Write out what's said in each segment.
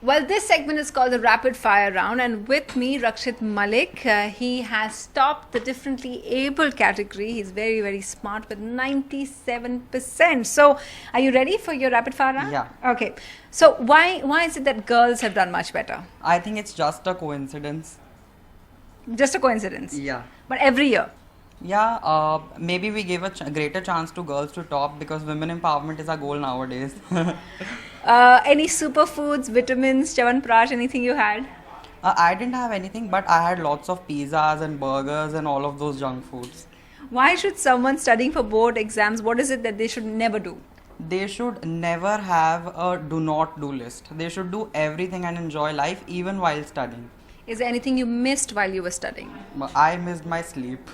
Well, this segment is called the Rapid Fire Round, and with me, Rakshit Malik. He has topped the differently able category. He's very, very smart with 97%. So, are you ready for your Rapid Fire Round? Yeah. Okay. So, why is it that girls have done much better? I think it's just a coincidence. Just a coincidence. Yeah. But every year. Yeah, maybe we give a greater chance to girls to top because women empowerment is our goal nowadays. Any superfoods, vitamins, Chyawanprash, anything you had? I didn't have anything, but I had lots of pizzas and burgers and all of those junk foods. Why should someone studying for board exams, what is it that they should never do? They should never have a do not do list. They should do everything and enjoy life even while studying. Is there anything you missed while you were studying? I missed my sleep.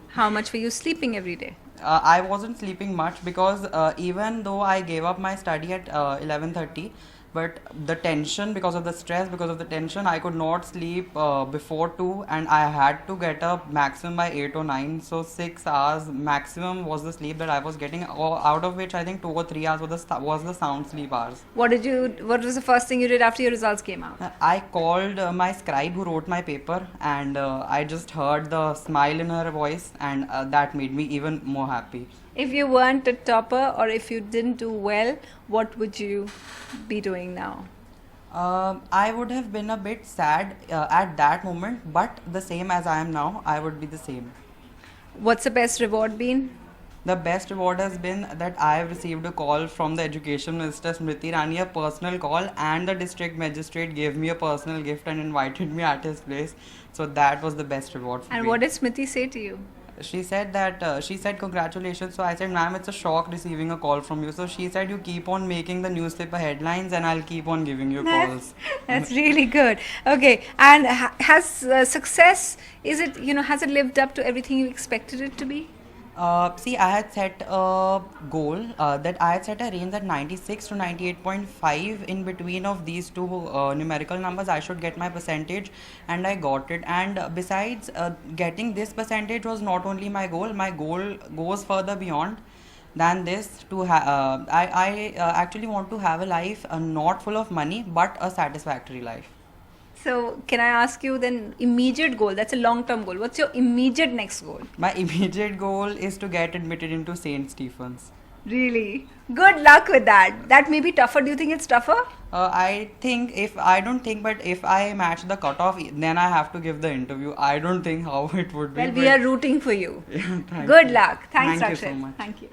How much were you sleeping every day? I wasn't sleeping much because even though I gave up my study at 11:30, but the tension, because of the stress, because of the tension, I could not sleep before 2, and I had to get up maximum by 8 or 9. So 6 hours maximum was the sleep that I was getting, out of which I think 2 or 3 hours was the sound sleep hours. What was the first thing you did after your results came out? I called my scribe who wrote my paper, and I just heard the smile in her voice, and that made me even more happy. If you weren't a topper or if you didn't do well, what would you be doing now? I would have been a bit sad at that moment, but the same as I am now, I would be the same. What's the best reward been? The best reward has been that I have received a call from the Education Minister Smriti Irani, a personal call, and the district magistrate gave me a personal gift and invited me at his place. So that was the best reward for me. And what did Smriti say to you? She said congratulations. So I said, ma'am, it's a shock receiving a call from you. So she said, you keep on making the newspaper headlines and I'll keep on giving you calls. That's really good. Okay, and has success, has it lived up to everything you expected it to be? See, I had set a goal that I had set a range at 96 to 98.5. In between of these two numerical numbers, I should get my percentage, and I got it. And besides, getting this percentage was not only my goal. My goal goes further beyond than this. I actually want to have a life not full of money, but a satisfactory life. So, can I ask you then, immediate goal, that's a long-term goal. What's your immediate next goal? My immediate goal is to get admitted into St. Stephen's. Really? Good luck with that. That may be tougher. Do you think it's tougher? I don't think, but if I match the cutoff, then I have to give the interview. I don't think how it would be. Well, we are rooting for you. Yeah, Good luck. Thanks, Thank you Rakshit. so much. Thank you.